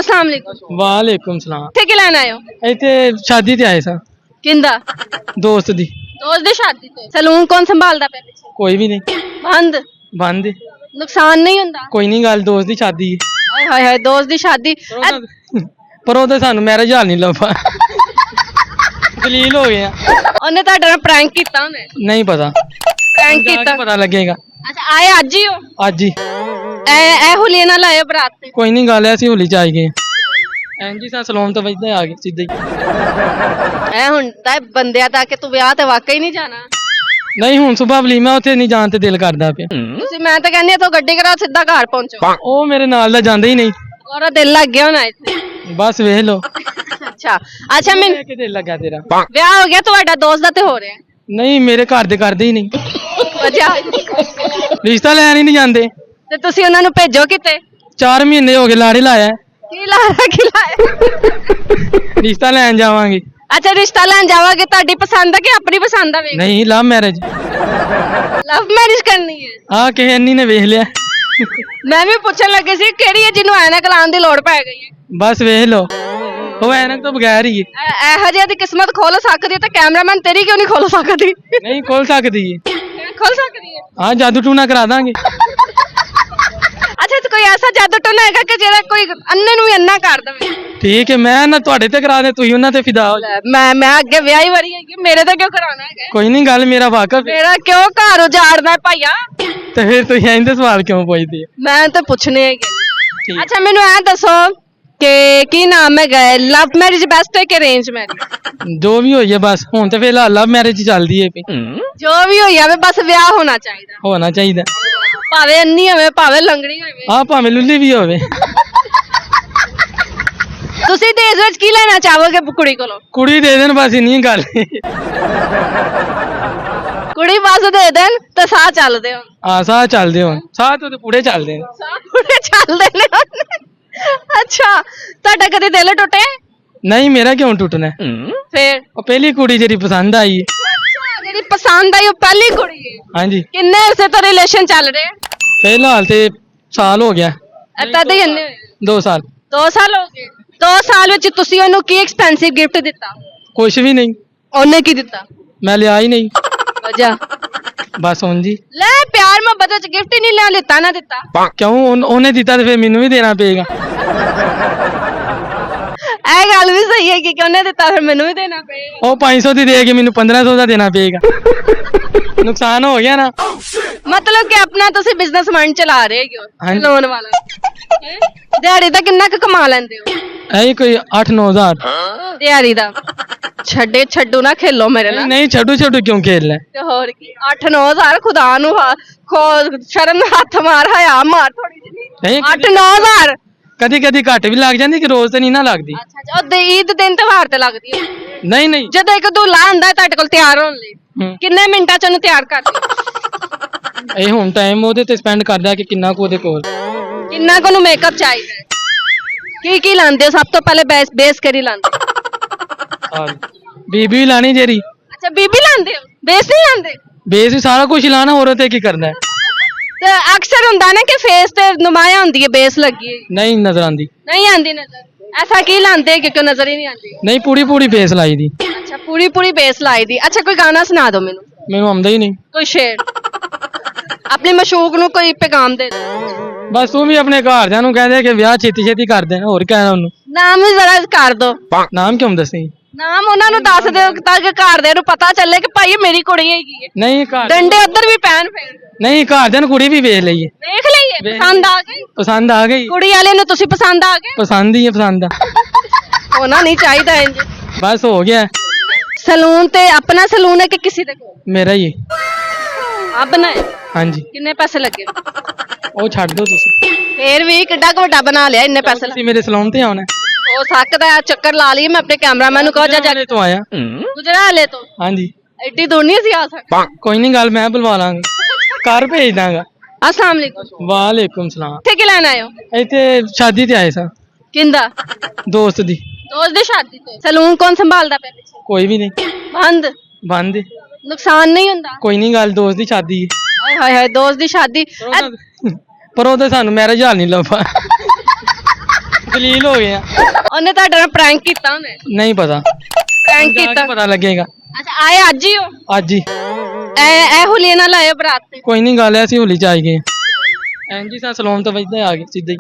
अस्सलाम वालेकुम। वालेकुम सलाम। ਇੱਥੇ ਕੀ ਲੈਣ ਆਏ ਹੋ? ਇੱਥੇ ਸ਼ਾਦੀ ਤੇ ਆਏ ਸਾਂ ਕਿੰਦਾ? ਦੋਸਤ ਦੀ। ਦੋਸਤ ਦੀ ਸ਼ਾਦੀ ਤੇ। ਸਲੂਨ ਕੌਣ ਸੰਭਾਲਦਾ ਪਿਆ ਪਿੱਛੇ? ਕੋਈ ਵੀ ਨਹੀਂ। ਬੰਦ। ਬੰਦ ਏ। ਨੁਕਸਾਨ ਨਹੀਂ ਹੁੰਦਾ? ਕੋਈ ਨਹੀਂ ਗੱਲ ਦੋਸਤ ਦੀ ਸ਼ਾਦੀ ਹੈ ਹਾਏ ਹਾਏ ਹਾਏ ਦੋਸਤ ਦੀ ਸ਼ਾਦੀ। ਪਰ ਉਹਦਾ ਸਾਨੂੰ ਮੈਰਿਜ ਹਾਲ ਨਹੀਂ ਲੱਭਾ ਦਲੀਲ ਹੋ ਗਿਆ। ਉਹਨੇ ਤੁਹਾਡੇ ਨਾਲ ਪ੍ਰੈਂਕ ਕੀਤਾ ਉਹਨੇ? ਨਹੀਂ ਪਤਾ। ਪ੍ਰੈਂਕ ਜਾ ਕੇ ਕੀਤਾ? ਪਤਾ ਲੱਗੇਗਾ। ਅੱਛਾ ਆਏ ਅੱਜ ਹੀ ਹੋ? ਅੱਜ ਹੀ। ਐ ਹੁਲੀਏ ਨਾਲ ਆਏ ਹੋ ਬਰਾਤ ਤੇ? ਕੋਈ ਨਹੀਂ ਗੱਲ ਐ ਅਸੀਂ ਹੋਲੀ ਚ ਆਈ ਗਏ ਐਂਜੀ ਸਾ ਸਲੋਮ ਤੋਂ ਵੱਜਦਾ ਆ ਗਏ ਸਿੱਧਾ ਹੀ। ਐ ਹੁਣ ਤਾਂ ਬੰਦਿਆਂ ਦਾ ਕਿ ਤੂੰ ਵਿਆਹ ਤੇ ਵਾਕਈ ਨਹੀਂ ਜਾਣਾ। ਨਹੀਂ ਹੁਣ ਸੁਬਹ ਵਲੀਮਾ ਉੱਥੇ ਨਹੀਂ ਜਾਣ ਤੇ ਦਿਲ ਕਰਦਾ ਪਿਆ। ਤੁਸੀਂ ਮੈਂ ਤਾਂ ਕਹਿੰਦੀ ਆ ਤੂੰ ਗੱਡੀ ਕਰਾਓ ਸਿੱਧਾ ਘਰ ਪਹੁੰਚੋ। ਉਹ ਮੇਰੇ ਨਾਲ ਦਾ ਜਾਂਦਾ ਹੀ ਨਹੀਂ। ਉਹਦਾ ਦਿਲ ਲੱਗ ਗਿਆ ਹੋਣਾ ਇੱਥੇ। ਬਸ ਵੇਖ ਲੋ। ਅੱਛਾ ਅੱਛਾ ਮੈਨੂੰ ਕਿ ਦਿਲ ਲੱਗਾ ਤੇਰਾ। ਵਿਆਹ ਹੋ ਗਿਆ ਤੁਹਾਡਾ ਦੋਸਤ ਦਾ ਤੇ ਹੋ ਰਿਹਾ? ਨਹੀਂ ਮੇਰੇ ਘਰ ਦੇ ਕਰਦੇ ਹੀ ਨਹੀਂ। ਵਜ੍ਹਾ ਰਿਸ਼ਤਾ ਲੈਣ ਹੀ ਨਹੀਂ ਜਾਂਦੇ। ਤੇ ਤੁਸੀਂ ਉਹਨਾਂ ਨੂੰ ਭੇਜੋ ਕਿਤੇ। 4 ਮਹੀਨੇ ਹੋ ਗਏ ਲਾੜੇ ਲਾਇਆ ਕੀ ਲਾਇਆ ਕੀ ਲਾਇਆ? ਰਿਸ਼ਤਾ ਲੈਣ ਜਾਵਾਂਗੇ। ਅੱਛਾ ਰਿਸ਼ਤਾ ਲੈਣ ਜਾਵਾਂਗੇ। ਤੁਹਾਡੀ ਪਸੰਦ ਆ ਕਿ ਆਪਣੀ ਪਸੰਦ ਆ? ਵੇਖ ਨਹੀਂ ਲਵ ਮੈਰਿਜ। ਲਵ ਮੈਰਿਜ ਕਰਨੀ ਹੈ? ਆ ਕਿਸੇ ਅੰਨੀ ਨੇ ਵੇਖ ਲਿਆ। ਮੈਂ ਵੀ ਪੁੱਛਣ ਲੱਗੀ ਸੀ ਕਿਹੜੀ ਹੈ ਜਿਹਨੂੰ ਐਨਕ ਲਾਉਣ ਦੀ ਲੋੜ ਪੈ ਗਈ ਹੈ। ਬਸ ਵੇਖ ਲੋ ਉਹ ਐਨਕ ਤੋਂ ਬਗੈਰ ਹੀ ਹੈ। ਇਹੋ ਜਿਹੀ ਦੀ ਕਿਸਮਤ ਖੋਲ ਸਕਦੀ ਹੈ ਤਾਂ ਕੈਮਰਾਮੈਨ ਤੇਰੀ ਕਿਉਂ ਨਹੀਂ ਖੋਲ ਸਕਦੀ? ਨਹੀਂ ਖੋਲ ਸਕਦੀ ਹੈ। ਖੋਲ ਸਕਦੀ ਹੈ। ਹਾਂ ਜਾਦੂ ਟੂਣਾ ਕਰਾ ਦਾਂਗੇ। ਅੱਛਾ ਤੇ ਕੋਈ ਐਸਾ ਜਾਦੂ ਟੋਨਾ ਹੈਗਾ ਕਿ ਜਿਹੜਾ ਕੋਈ ਅੰਨੇ ਨੂੰ ਵੀ ਅੰਨਾ ਕਰ ਦੇਵੇ? ਠੀਕ ਹੈ ਮੈਂ ਨਾ ਤੁਹਾਡੇ ਤੇ ਕਰਾ ਦੇ ਤੁਸੀਂ ਉਹਨਾਂ ਤੇ ਫਿਦਾ ਹੋ ਜਾਓ। ਮੈਂ ਅੱਗੇ ਵਿਆਹੀ ਵਰੀ ਹੈਗੀ ਮੇਰੇ ਤੇ ਕਿਉਂ ਕਰਾਉਣਾ ਹੈਗਾ? ਕੋਈ ਨਹੀਂ ਗੱਲ ਮੇਰਾ ਵਾਕਫ ਹੈ। ਮੇਰਾ ਕਿਉਂ ਘਰ ਉਜਾੜਦਾ ਭਾਈਆ? ਤੇ ਫਿਰ ਤੁਸੀਂ ਇਹਦੇ ਸਵਾਲ ਕਿਉਂ ਪੁੱਛਦੇ ਮੈਂ ਤਾਂ ਪੁੱਛਣੇ ਹੈਗੇ। ਠੀਕ। ਅੱਛਾ ਮੈਨੂੰ ਐ ਦੱਸੋ ਕਿ ਕੀ ਨਾਮ ਹੈ ਲਵ ਮੈਰਿਜ ਬੈਸਟ ਹੈ ਕਿ ਅਰੇਂਜ ਮੈਰਿਜ? ਜੋ ਵੀ ਹੋਈ ਹੈ ਬਸ ਹੁਣ ਤੇ ਫਿਲਹਾਲ ਲਵ ਮੈਰਿਜ ਚੱਲਦੀ ਹੈ ਪਈ। ਜੋ ਵੀ ਹੋਈ ਜਾਵੇ ਬਸ ਵਿਆਹ ਹੋਣਾ ਚਾਹੀਦਾ। ਹੋਣਾ ਚਾਹੀਦਾ। ਭਾਵੇਂ ਅੰਨੀ ਹੋਵੇ ਭਾਵੇਂ ਲੰਗੜੀ ਹੋਵੇ। ਆ ਭਾਵੇਂ ਲੁੱਲੀ ਵੀ ਹੋਵੇ। ਤੁਸੀਂ ਦਹੇਜ ਵਿੱਚ ਕੀ ਲੈਣਾ ਚਾਹੋਗੇ ਕੁੜੀ ਕੋਲੋਂ? ਕੁੜੀ ਦੇ ਦੇਣ ਬਸ ਇੰਨੀ ਗੱਲ। ਕੁੜੀ ਬਸ ਦੇ ਦੇਣ ਤੇ ਸਾਹ ਚੱਲਦੇ ਹੋ। ਆ ਸਾਹ ਚੱਲਦੇ ਹੁਣ ਸਾਹ ਤੋਂ ਤੇ ਪੂਰੇ ਚੱਲਦੇ ਨੇ। ਸਾਹ ਪੂਰੇ ਚੱਲਦੇ ਨੇ। ਅੱਛਾ ਤੁਹਾਡਾ ਕਦੇ ਦਿਲ ਟੁੱਟਿਆ? ਨਹੀਂ ਮੇਰਾ ਕਿਉਂ ਟੁੱਟਣਾ ਫੇਰ ਉਹ ਪਹਿਲੀ ਕੁੜੀ ਜਿਹੜੀ ਪਸੰਦ ਆਈ ਹੈ। ਅੱਛਾ ਜਿਹੜੀ ਪਸੰਦ ਆਈ ਉਹ ਪਹਿਲੀ ਕੁੜੀ ਹੈ? ਹਾਂਜੀ। ਕਿੰਨੇ ਅਰਸੇ ਤੋਂ ਰਿਲੇਸ਼ਨ ਚੱਲ ਰਹੇ? ਫਿਲਹਾਲ ਤੇ ਸਾਲ ਹੋ ਗਿਆ। ਇੱਦਾਂ ਦੇ ਕਿੰਨੇ? 2 ਸਾਲ। 2 ਸਾਲ ਹੋ ਗਏ। 2 ਸਾਲ ਵਿੱਚ ਤੁਸੀਂ ਉਹਨੂੰ ਕੀ ਐਕਸਪੈਂਸਿਵ ਗਿਫਟ ਦਿੱਤਾ? ਕੁਛ ਵੀ ਨਹੀਂ। ਉਹਨੇ ਕੀ ਦਿੱਤਾ? ਮੈਂ ਲਿਆ ਹੀ ਨਹੀਂ ਵਜਾ ਬਸ ਹੁਣ ਜੀ। ਲੈ ਪਿਆਰ ਮੁਹੱਬਤ ਵਿੱਚ ਗਿਫਟ ਹੀ ਨਹੀਂ ਲਿਆ ਲਿੱਤਾ ਨਾ ਦਿੱਤਾ। ਕਿਉਂ ਉਹਨੇ ਦਿੱਤਾ ਤੇ ਫਿਰ ਮੈਨੂੰ ਵੀ ਦੇਣਾ ਪਏਗਾ। ਇਹ ਗੱਲ ਵੀ ਸਹੀ ਹੈ ਕਿ ਉਹਨੇ ਦਿੱਤਾ ਫਿਰ ਮੈਨੂੰ ਵੀ ਦੇਣਾ ਪਏਗਾ। ਉਹ 500 ਦੀ ਦੇ ਕੇ ਮੈਨੂੰ 1500 ਦਾ ਦੇਣਾ ਪਏਗਾ। ਨੁਕਸਾਨ ਹੋ ਗਿਆ ਨਾ। ਮਤਲਬ ਕਿ ਆਪਣਾ ਤੁਸੀਂ ਬਿਜ਼ਨਸ ਮਾਈਂਡ ਚਲਾ ਰਹੇ ਹੋ ਹਾਂਜੀ। ਲੋਨ ਵਾਲਾ। ਦਿਹਾੜੀ ਦਾ ਕਿੰਨਾ ਕੁ ਕਮਾ ਲੈਂਦੇ ਹੋ? ਐ ਕੋਈ 8-9 ਹਜ਼ਾਰ। ਦਿਹਾੜੀ ਦਾ? ਛੱਡੋ ਨਾ ਖੇਲੋ ਮੇਰੇ ਨਾਲ। ਨਹੀਂ ਛੱਡੂ ਕਿਉਂ ਖੇਲਣਾ ਤੇ ਹੋਰ ਕੀ 8-9 ਹਜ਼ਾਰ ਖੁਦਾ ਨੂੰ ਸ਼ਰਮ ਹੱਥ ਮਾਰ ਹਯਾ ਮਾਰ ਥੋੜੀ ਜਿਹੀ। ਨਹੀਂ 8-9 ਹਜ਼ਾਰ ਕਦੀ ਕਦੀ ਘੱਟ ਵੀ ਲੱਗ ਜਾਂਦੀ ਕਿ ਰੋਜ਼ ਤੇ ਨਹੀਂ ਨਾ ਲੱਗਦੀ। ਅੱਛਾ ਉਹ ਈਦ ਦਿਨ ਤਿਉਹਾਰ ਤੇ ਲੱਗਦੀ ਹੈ? ਨਹੀਂ ਜਦੋਂ ਇੱਕ ਦੁੱਲਾ ਹੁੰਦਾ ਤੁਹਾਡੇ ਕੋਲ ਤਿਆਰ ਹੋਣ ਲਈ ਕਿੰਨੇ ਮਿੰਟਾਂ ਚ ਉਹਨੂੰ ਤਿਆਰ ਕਰਦੀ? ਇਹ ਹੁਣ ਟਾਈਮ ਉਹਦੇ ਤੇ ਸਪੈਂਡ ਕਰਦਾ ਕਿ ਕਿੰਨਾ ਕੁ ਉਹਦੇ ਕੋਲ ਕਿੰਨਾ ਕੁ ਨੂੰ ਮੇਕਅਪ ਚਾਹੀਦਾ ਹੈ? ਕੀ ਲਾਉਂਦੇ ਹੋ ਸਭ ਤੋਂ ਪਹਿਲੇ? ਬੇਸ ਕਰੀ ਲਾਉਂਦੇ? ਬੀਬੀ ਲਾਣੀ ਜਿਹੜੀ। ਅੱਛਾ ਬੀਬੀ ਲਾਉਂਦੇ ਹੋ ਬੇਸ ਨਹੀਂ ਲਾਉਂਦੇ? ਬੇਸ ਵੀ ਸਾਰਾ ਕੁਝ ਲਾਣਾ ਹੋਰ ਤੇ ਕੀ ਕਰਨਾ ਹੈ। ਤੇ ਅਕਸਰ ਹੁੰਦਾ ਨਾ ਕਿ ਫੇਸ ਤੇ ਨੁਮਾਇਆ ਹੁੰਦੀ ਹੈ ਬੇਸ ਲੱਗੀ ਹੈ। ਨਹੀਂ ਨਜ਼ਰ ਆਂਦੀ। ਨਹੀਂ ਆਂਦੀ ਨਜ਼ਰ? ਐਸਾ ਕੀ ਲਾਉਂਦੇ ਕਿਉਂਕਿ ਨਜ਼ਰ ਹੀ ਨਹੀਂ ਆਂਦੀ? ਨਹੀਂ ਪੂਰੀ ਬੇਸ ਲਾਈ ਦੀ। ਅੱਛਾ ਪੂਰੀ ਬੇਸ ਲਾਈ ਦੀ। ਅੱਛਾ ਕੋਈ ਗਾਣਾ ਸੁਣਾ ਦਿਓ ਮੈਨੂੰ। ਮੈਨੂੰ ਆਉਂਦਾ ਹੀ ਨਹੀਂ ਕੋਈ ਸ਼ੇਰ ਆਪਣੇ ਮਸ਼ੂਕ ਨੂੰ ਕੋਈ ਪੈਗਾਮ ਦੇ ਦਿਓ। ਬਸ ਤੂੰ ਵੀ ਆਪਣੇ ਘਰਦਿਆਂ ਨੂੰ ਕਹਦੇ ਕਿ ਵਿਆਹ ਛੇਤੀ ਕਰ ਦੇਣਾ ਹੋਰ ਕਹਿਣਾ ਉਹਨੂੰ। ਨਾਮ ਵੀ ਜ਼ਰਾ ਕਰ ਦੋ। ਨਾਮ ਕਿਉਂ ਦੱਸੀ? ਨਾਮ ਉਹਨਾਂ ਨੂੰ ਦੱਸ ਦਿਓ ਤਾਂ ਕਿ ਘਰਦਿਆਂ ਨੂੰ ਪਤਾ ਚੱਲੇ ਕਿ ਭਾਈ ਇਹ ਮੇਰੀ ਕੁੜੀ ਹੈਗੀ ਹੈ। ਨਹੀਂ ਘਰ ਡੰਡੇ ਉੱਧਰ ਵੀ ਪੈਣ ਫੇਰ। ਨਹੀਂ ਘਰਦਿਆਂ ਨੂੰ ਕੁੜੀ ਵੀ ਵੇਖ ਲਈਏ। ਵੇਖ ਲਈਏ ਪਸੰਦ ਆ ਗਈ? ਪਸੰਦ ਆ ਗਈ। ਕੁੜੀ ਵਾਲੇ ਨੂੰ ਤੁਸੀਂ ਪਸੰਦ ਆ ਗਏ? ਪਸੰਦ ਹੀ ਹੈ ਪਸੰਦ ਆ। ਹੋਣਾ ਨਹੀਂ ਚਾਹੀਦਾ ਇੰਜ। ਬਸ ਹੋ ਗਿਆ। ਸਲੂਨ ਤੇ ਆਪਣਾ ਸਲੂਨ ਹੈ ਕਿ ਕਿਸੇ ਦੇ ਕੋਲ? ਮੇਰਾ ਹੀ ਹੈ। ਆਪਣਾ ਹੈ? ਹਾਂਜੀ। ਕਿੰਨੇ ਪੈਸੇ ਲੱਗੇ? ਉਹ ਛੱਡ ਦੋ ਤੁਸੀਂ। ਫੇਰ ਵੀ ਕਿੱਡਾ ਕੁ ਵੱਡਾ ਬਣਾ ਲਿਆ ਇੰਨੇ ਪੈਸੇ ਤੁਸੀਂ ਮੇਰੇ ਸਲੂਨ ਤੇ ਆਉਣਾ। ਹੋ ਸਕਦਾ ਹੈ ਚੱਕਰ ਲਾ ਲਈ। ਮੈਂ ਆਪਣੇ ਕੈਮਰਾਮੈਨ ਨੂੰ ਕਹਾਂ ਜਾ ਤੋਂ ਆਇਆ। ਗੁਜਰਾਲੇ ਤੋਂ? ਹਾਂਜੀ। ਐਡੀ ਦੂਰ ਨਹੀਂ ਸੀ ਆ ਸਕਦਾ। ਕੋਈ ਨਹੀਂ ਗੱਲ ਮੈਂ ਬੁਲਵਾ ਲਾਂਗਾ ਘਰ ਭੇਜ ਦਾਂਗਾ। अस्सलाम वालेकुम। वालेकुम सलाम। ਇੱਥੇ ਕੀ ਲੈਣ ਆਏ ਹੋ? ਇੱਥੇ ਸ਼ਾਦੀ ਤੇ ਆਏ ਸਾਂ ਕਿੰਦਾ? ਦੋਸਤ ਦੀ। ਦੋਸਤ ਦੀ ਸ਼ਾਦੀ ਤੇ। ਸਲੂਨ ਕੌਣ ਸੰਭਾਲਦਾ ਪਿਆ ਪਿੱਛੇ? ਕੋਈ ਵੀ ਨਹੀਂ। ਬੰਦ ਏ। ਨੁਕਸਾਨ ਨਹੀਂ ਹੁੰਦਾ? ਕੋਈ ਨਹੀਂ ਗੱਲ ਦੋਸਤ ਦੀ ਸ਼ਾਦੀ ਹੈ। ਹਾਏ ਹਾਏ ਹਾਏ ਦੋਸਤ ਦੀ ਸ਼ਾਦੀ। ਪਰ ਉਹਦਾ ਸਾਨੂੰ ਮੈਰਿਜ ਹਾਲ ਨਹੀਂ ਲੱਭਾ ਜਲੀਲ ਹੋ ਗਏ ਆ। ਉਹਨੇ ਤੁਹਾਡੇ ਨਾਲ ਪ੍ਰੈਂਕ ਕੀਤਾ ਉਹਨੇ? ਨਹੀਂ ਪਤਾ, ਪ੍ਰੈਂਕ ਜਾ ਕੀਤਾ। ਕੇ ਪਤਾ ਲੱਗੇਗਾ। ਅੱਛਾ ਆਏ ਅੱਜ ਹੀ ਹੋ? ਅੱਜ ਹੀ। ਐ ਹੁਲੀਏ ਨਾਲ ਆਏ ਹੋ ਬਰਾਤ ਤੇ? ਕੋਈ ਨਹੀਂ, ਗੱਲ ਐ ਅਸੀਂ ਹੋਲੀ ਚ ਆਈ ਗਏ। ਐਂਜੀ ਸਾ ਸਲੋਨ ਤੋਂ ਵੱਜਦੇ ਆ ਗਏ ਸਿੱਧੇ ਹੀ।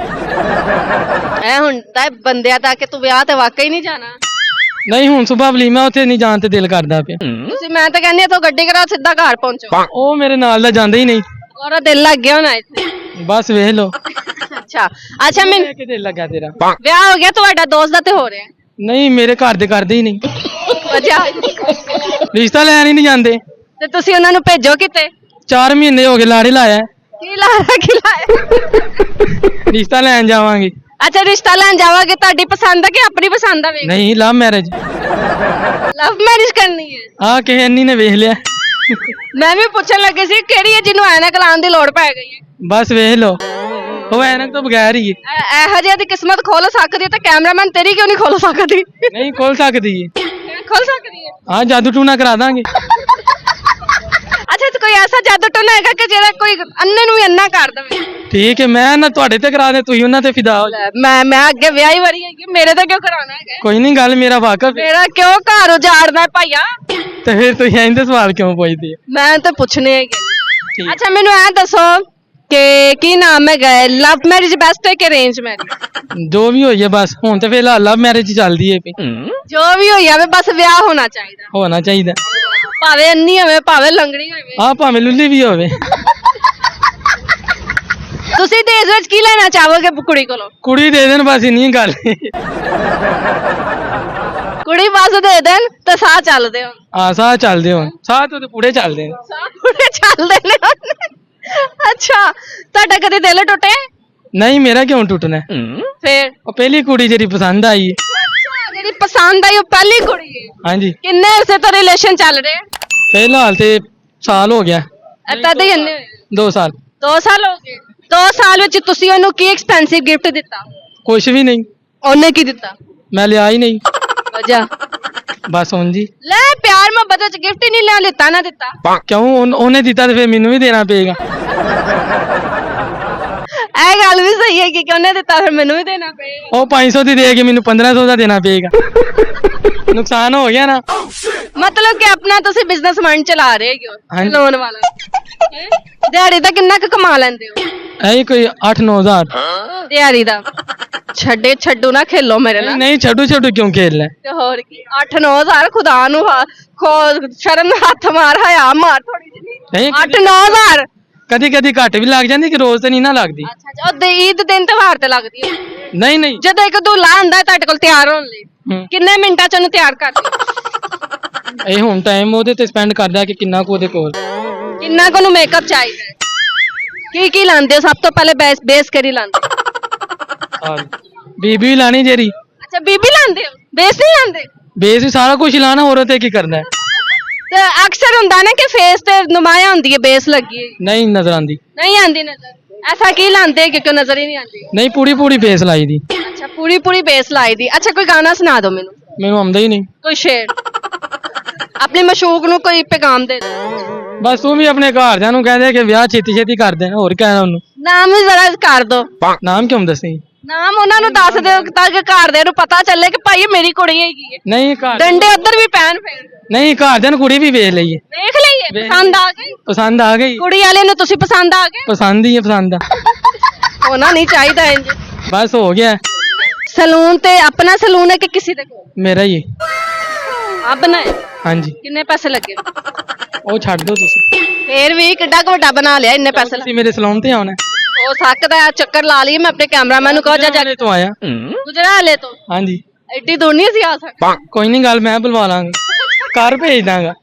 ਐ ਹੁਣ ਤਾਂ ਬੰਦਿਆਂ ਦਾ ਕਿ ਤੂੰ ਵਿਆਹ ਤੇ ਵਾਕਈ ਨਹੀਂ ਜਾਣਾ। ਨਹੀਂ ਹੁਣ ਸੁਬਾਹ ਵਲੀਮਾ, ਉੱਥੇ ਨਹੀਂ ਜਾਣ ਤੇ ਦਿਲ ਕਰਦਾ ਪਿਆ। ਤੁਸੀਂ, ਮੈਂ ਤਾਂ ਕਹਿੰਦੀ ਤੂੰ ਗੱਡੀ ਕਰਾਓ ਸਿੱਧਾ ਘਰ ਪਹੁੰਚੋ। ਉਹ ਮੇਰੇ ਨਾਲ ਦਾ ਜਾਂਦਾ ਹੀ ਨਹੀਂ। ਉਹਦਾ ਦਿਲ ਲੱਗ ਗਿਆ ਹੋਣਾ ਇੱਥੇ। ਬਸ ਵੇਖ ਲੋ। ਅੱਛਾ ਅੱਛਾ, ਮੈਨੂੰ ਕਿ ਦਿਲ ਲੱਗਾ ਤੇਰਾ? ਵਿਆਹ ਹੋ ਗਿਆ ਤੁਹਾਡਾ ਦੋਸਤ ਦਾ ਤੇ ਹੋ ਰਿਹਾ? ਨਹੀਂ, ਮੇਰੇ ਘਰ ਦੇ ਕਰਦੇ ਹੀ ਨਹੀਂ। ਵਜ੍ਹਾ ਰਿਸ਼ਤਾ ਲੈਣ ਹੀ ਨਹੀਂ ਜਾਂਦੇ। ਤੇ ਤੁਸੀਂ ਉਹਨਾਂ ਨੂੰ ਭੇਜੋ ਕਿਤੇ। 4 ਮਹੀਨੇ ਹੋ ਗਏ ਲਾੜੇ ਲਾਇਆ। ਕੀ ਲਾਇਆ ਕੀ ਲਾਇਆ? ਰਿਸ਼ਤਾ ਲੈਣ ਜਾਵਾਂਗੇ। ਅੱਛਾ ਰਿਸ਼ਤਾ ਲੈਣ ਜਾਵਾਂਗੇ, ਤੁਹਾਡੀ ਪਸੰਦ ਆ ਕਿ ਆਪਣੀ ਪਸੰਦ ਆ? ਵੇਖ, ਨਹੀਂ, ਲਵ ਮੈਰਿਜ। ਲਵ ਮੈਰਿਜ ਕਰਨੀ ਹੈ? ਆ ਕਿਸੇ ਅੰਨੀ ਨੇ ਵੇਖ ਲਿਆ। ਮੈਂ ਵੀ ਪੁੱਛਣ ਲੱਗੀ ਸੀ ਕਿਹੜੀ ਹੈ ਜਿਹਨੂੰ ਐਨਕ ਲਾਉਣ ਦੀ ਲੋੜ ਪੈ ਗਈ ਹੈ। ਬਸ ਵੇਖ ਲੋ, ਉਹ ਐਨਕ ਤੋਂ ਬਗੈਰ ਹੀ ਹੈ। ਇਹੋ ਜਿਹੀ ਦੀ ਕਿਸਮਤ ਖੋਲ ਸਕਦੀ ਹੈ ਤਾਂ ਕੈਮਰਾਮੈਨ ਤੇਰੀ ਕਿਉਂ ਨਹੀਂ ਖੋਲ ਸਕਦੀ? ਨਹੀਂ ਖੋਲ ਸਕਦੀ ਹੈ। ਖੋਲ ਸਕਦੀ ਹੈ। ਹਾਂ, ਜਾਦੂ ਟੂਣਾ ਕਰਾ ਦਾਂਗੇ। ਅੱਛਾ ਤੇ ਕੋਈ ਐਸਾ ਜਾਦੂ ਟੋਨਾ ਹੈਗਾ ਕਿ ਜਿਹੜਾ ਕੋਈ ਅੰਨੇ ਨੂੰ ਵੀ ਅੰਨਾ ਕਰ ਦੇਵੇ? ਠੀਕ ਹੈ, ਮੈਂ ਨਾ ਤੁਹਾਡੇ ਤੇ ਕਰਾ ਦੇ, ਤੁਸੀਂ ਉਹਨਾਂ ਤੇ ਫਿਦਾ ਹੋ ਜਾਓ। ਮੈਂ ਅੱਗੇ ਵਿਆਹੀ ਵਰੀ ਹੈਗੀ, ਮੇਰੇ ਤੇ ਕਿਉਂ ਕਰਾਉਣਾ ਹੈਗਾ? ਕੋਈ ਨਹੀਂ, ਗੱਲ ਮੇਰਾ ਵਾਕਫ ਹੈ। ਮੇਰਾ ਕਿਉਂ ਘਰ ਉਜਾੜਨਾ ਭਾਈਆ? ਤੇ ਫਿਰ ਤੁਸੀਂ ਇਹਦੇ ਸਵਾਲ ਕਿਉਂ ਪੁੱਛਦੇ? ਮੈਂ ਤਾਂ ਪੁੱਛਣੇ ਹੈਗੇ। ਠੀਕ। ਅੱਛਾ ਮੈਨੂੰ ਐ ਦੱਸੋ ਕਿ ਕੀ ਨਾਮ ਹੈ, ਲਵ ਮੈਰਿਜ ਬੈਸਟ ਹੈ ਕਿ ਅਰੇਂਜ ਮੈਰਿਜ? ਜੋ ਵੀ ਹੋਈ ਹੈ ਬਸ, ਹੁਣ ਤੇ ਫਿਲਹਾਲ ਲਵ ਮੈਰਿਜ ਚੱਲਦੀ ਹੈ ਪਈ। ਜੋ ਵੀ ਹੋਈ ਜਾਵੇ ਬਸ ਵਿਆਹ ਹੋਣਾ ਚਾਹੀਦਾ। ਹੋਣਾ ਚਾਹੀਦਾ। ਭਾਵੇਂ ਅੰਨੀ ਹੋਵੇ ਭਾਵੇਂ ਲੰਗੜੀ ਹੋਵੇ। ਆ ਭਾਵੇਂ ਲੁੱਲੀ ਵੀ ਹੋਵੇ। ਤੁਸੀਂ ਦਹੇਜ ਵਿੱਚ ਕੀ ਲੈਣਾ ਚਾਹੋਗੇ ਕੁੜੀ ਕੋਲੋਂ? ਕੁੜੀ ਦੇ ਦੇਣ ਬਸ, ਇੰਨੀ ਗੱਲ। ਕੁੜੀ ਬਸ ਦੇ ਦੇਣ ਤੇ ਸਾਹ ਚੱਲਦੇ ਹੋ। ਆ ਸਾਹ ਚੱਲਦੇ ਹੋ, ਸਾਹ ਤੋਂ ਤੇ ਪੂਰੇ ਚੱਲਦੇ ਨੇ। ਸਾਹ ਪੂਰੇ ਚੱਲਦੇ ਨੇ। ਅੱਛਾ ਤੁਹਾਡਾ ਕਦੇ ਦਿਲ ਟੁੱਟਿਆ? ਨਹੀਂ, ਮੇਰਾ ਕਿਉਂ ਟੁੱਟਣਾ? ਫੇਰ ਉਹ ਪਹਿਲੀ ਕੁੜੀ ਜਿਹੜੀ ਪਸੰਦ ਆਈ ਹੈ। ਅੱਛਾ ਜਿਹੜੀ ਪਸੰਦ ਆਈ ਉਹ ਪਹਿਲੀ ਕੁੜੀ ਹੈ? ਹਾਂਜੀ। ਕਿੰਨੇ ਅਰਸੇ ਤੋਂ ਰਿਲੇਸ਼ਨ ਚੱਲ ਰਹੇ? ਫਿਲਹਾਲ ਤੇ ਸਾਲ ਹੋ ਗਿਆ। ਇੱਦਾਂ ਦੇ ਕਿੰਨੇ? 2 ਸਾਲ। 2 ਸਾਲ ਹੋ ਗਏ। 2 ਸਾਲ ਵਿੱਚ ਤੁਸੀਂ ਉਹਨੂੰ ਕੀ ਐਕਸਪੈਂਸਿਵ ਗਿਫਟ ਦਿੱਤਾ? ਕੁਛ ਵੀ ਨਹੀਂ। ਉਹਨੇ ਕੀ ਦਿੱਤਾ? ਮੈਂ ਲਿਆ ਹੀ ਨਹੀਂ। ਵਜ੍ਹਾ ਬਸ ਹੁਣ ਜੀ। ਲੈ ਪਿਆਰ ਮੁਹੱਬਤ ਵਿੱਚ ਗਿਫਟ ਹੀ ਨਹੀਂ ਲਿਆ, ਲਿੱਤਾ ਨਾ ਦਿੱਤਾ। ਕਿਉਂ? ਉਹਨੇ ਦਿੱਤਾ ਤੇ ਫਿਰ ਮੈਨੂੰ ਵੀ ਦੇਣਾ ਪਏਗਾ। ਇਹ ਗੱਲ ਵੀ ਸਹੀ ਹੈ ਕਿ ਉਹਨੇ ਦਿੱਤਾ ਫਿਰ ਮੈਨੂੰ ਵੀ ਦੇਣਾ ਪਏਗਾ। ਉਹ 500 ਦੀ ਦੇ ਕੇ ਮੈਨੂੰ 1500 ਦਾ ਦੇਣਾ ਪਏਗਾ। ਨੁਕਸਾਨ ਹੋ ਗਿਆ ਨਾ। ਮਤਲਬ ਕਿ ਆਪਣਾ ਤੁਸੀਂ ਬਿਜ਼ਨਸ ਮਾਈਂਡ ਚਲਾ ਰਹੇ ਹੋ ਹਾਂਜੀ। ਲੋਨ ਵਾਲਾ। ਹੈਂ? ਦਿਹਾੜੀ ਦਾ ਕਿੰਨਾ ਕੁ ਕਮਾ ਲੈਂਦੇ ਹੋ? ਐ ਕੋਈ 8-9 ਹਜ਼ਾਰ। ਦਿਹਾੜੀ ਦਾ? ਛੱਡੋ ਨਾ ਖੇਲੋ ਮੇਰੇ ਨਾਲ। ਨਹੀਂ, ਛੱਡੂ ਕਿਉਂ ਖੇਲਣਾ? ਤੇ ਹੋਰ ਕੀ 8-9 ਹਜ਼ਾਰ ਖੁਦਾ ਨੂੰ ਸ਼ਰਮ ਨੂੰ ਹੱਥ ਮਾਰ, ਹਯਾ ਮਾਰ ਥੋੜੀ ਜਿਹੀ। ਨਹੀਂ, 8-9 ਹਜ਼ਾਰ ਕਦੀ ਕਦੀ ਘੱਟ ਵੀ ਲੱਗ ਜਾਂਦੀ, ਕਿ ਰੋਜ਼ ਤੇ ਨਹੀਂ ਨਾ ਲੱਗਦੀ। ਅੱਛਾ ਉਹ ਈਦ ਦਿਨ ਤਿਉਹਾਰ ਤੇ ਲੱਗਦੀ ਹੈ? ਨਹੀਂ। ਜਦੋਂ ਇੱਕ ਦੁੱਲਾ ਆਂਦਾ ਤੁਹਾਡੇ ਕੋਲ ਤਿਆਰ ਹੋਣ ਲਈ, ਕਿੰਨੇ ਮਿੰਟਾਂ ਚ ਉਹਨੂੰ ਤਿਆਰ ਕਰਦੇ? ਇਹ ਹੁਣ ਟਾਈਮ ਉਹਦੇ ਤੇ ਸਪੈਂਡ ਕਰਦਾ ਕਿ ਕਿੰਨਾ ਕੁ ਉਹਦੇ ਕੋਲ। ਕਿੰਨਾ ਕੁ ਨੂੰ ਮੇਕਅਪ ਚਾਹੀਦਾ ਹੈ? ਕੀ ਲਾਉਂਦੇ ਹੋ? ਸਭ ਤੋਂ ਪਹਿਲੇ ਬੇਸ ਕਰੀ ਲਾਉਂਦੇ ਹੋ? ਬੀਬੀ ਵੀ ਲਾਣੀ ਜਿਹੜੀ। ਅੱਛਾ ਬੀਬੀ ਲਾਉਂਦੇ ਹੋ, ਬੇਸ ਨਹੀਂ ਲਾਉਂਦੇ? ਬੇਸ ਵੀ ਸਾਰਾ ਕੁਝ ਲਾਣਾ, ਹੋਰ ਤੇ ਕੀ ਕਰਨਾ ਹੈ? ਤੇ ਅਕਸਰ ਹੁੰਦਾ ਨਾ ਕਿ ਫੇਸ ਤੇ ਨੁਮਾਇਆ ਹੁੰਦੀ ਹੈ ਬੇਸ ਲੱਗੀ ਹੈ। ਨਹੀਂ ਨਜ਼ਰ ਆਂਦੀ। ਨਹੀਂ ਆਂਦੀ ਨਜ਼ਰ? ਐਸਾ ਕੀ ਲਾਉਂਦੇ ਕਿ ਨਜ਼ਰ ਹੀ ਨਹੀਂ ਆਂਦੀ? ਨਹੀਂ, ਪੂਰੀ ਬੇਸ ਲਾਈ ਦੀ। ਅੱਛਾ ਪੂਰੀ ਬੇਸ ਲਾਈ ਦੀ। ਅੱਛਾ ਕੋਈ ਗਾਣਾ ਸੁਣਾ ਦਿਓ ਮੈਨੂੰ। ਮੈਨੂੰ ਆਉਂਦਾ ਹੀ ਨਹੀਂ। ਕੋਈ ਸ਼ੇਰ ਆਪਣੇ ਮਸ਼ੂਕ ਨੂੰ ਕੋਈ ਪੈਗਾਮ ਦੇ ਦਿਓ। ਬਸ ਤੂੰ ਵੀ ਆਪਣੇ ਘਰਦਿਆਂ ਨੂੰ ਕਹਦੇ ਕਿ ਵਿਆਹ ਛੇਤੀ ਕਰ ਦੇਣ, ਹੋਰ ਕਹਿਣਾ ਉਹਨੂੰ। ਨਾਮ ਵੀ ਜ਼ਰਾ ਕਰ ਦੋ। ਨਾਮ ਕਿਉਂ ਦੱਸੀ? ਨਾਮ ਉਹਨਾਂ ਨੂੰ ਦੱਸ ਦਿਓ ਤਾਂ ਕਿ ਘਰਦਿਆਂ ਨੂੰ ਪਤਾ ਚੱਲੇ ਕਿ ਭਾਈ ਇਹ ਮੇਰੀ ਕੁੜੀ ਹੈਗੀ ਹੈ। ਨਹੀਂ ਘਰ ਡੰਡੇ ਉੱਧਰ ਵੀ ਪੈਣ ਫੇਰ। ਨਹੀਂ, ਘਰਦਿਆਂ ਨੂੰ ਕੁੜੀ ਵੀ ਵੇਖ ਲਈਏ। ਵੇਖ ਲਈਏ, ਪਸੰਦ ਆ ਗਈ? ਪਸੰਦ ਆ ਗਈ। ਕੁੜੀ ਵਾਲੇ ਨੂੰ ਤੁਸੀਂ ਪਸੰਦ ਆ ਗਏ? ਪਸੰਦ ਹੀ ਹੈ, ਪਸੰਦ ਆ। ਹੋਣਾ ਨਹੀਂ ਚਾਹੀਦਾ ਇੰਜ। ਬਸ ਹੋ ਗਿਆ। ਸਲੂਨ ਤੇ ਆਪਣਾ ਸਲੂਨ ਹੈ ਕਿ ਕਿਸੇ ਦੇ ਕੋਲ? ਮੇਰਾ ਹੀ ਹੈ। ਆਪਣਾ ਹੈ? ਹਾਂਜੀ। ਕਿੰਨੇ ਪੈਸੇ ਲੱਗੇ? ਉਹ ਛੱਡ ਦੋ ਤੁਸੀਂ। ਫੇਰ ਵੀ ਕਿੱਡਾ ਕੁ ਵੱਡਾ ਬਣਾ ਲਿਆ, ਇੰਨੇ ਪੈਸੇ ਤੁਸੀਂ ਮੇਰੇ ਸਲੂਨ ਤੇ ਆਉਣਾ। ਹੋ ਸਕਦਾ ਹੈ ਚੱਕਰ ਲਾ ਲਈਏ। ਮੈਂ ਆਪਣੇ ਕੈਮਰਾਮੈਨ ਨੂੰ ਕਹਾਂ ਜਾ ਤੋਂ ਆਇਆ। ਗੁਜਰਾਲੇ ਤੋਂ? ਹਾਂਜੀ। ਐਡੀ ਦੂਰ ਨਹੀਂ ਸੀ ਆ ਸਕਦਾ। ਕੋਈ ਨਹੀਂ, ਗੱਲ ਮੈਂ ਬੁਲਵਾ ਲਾਂਗਾ, ਘਰ ਭੇਜ ਦਾਂਗਾ।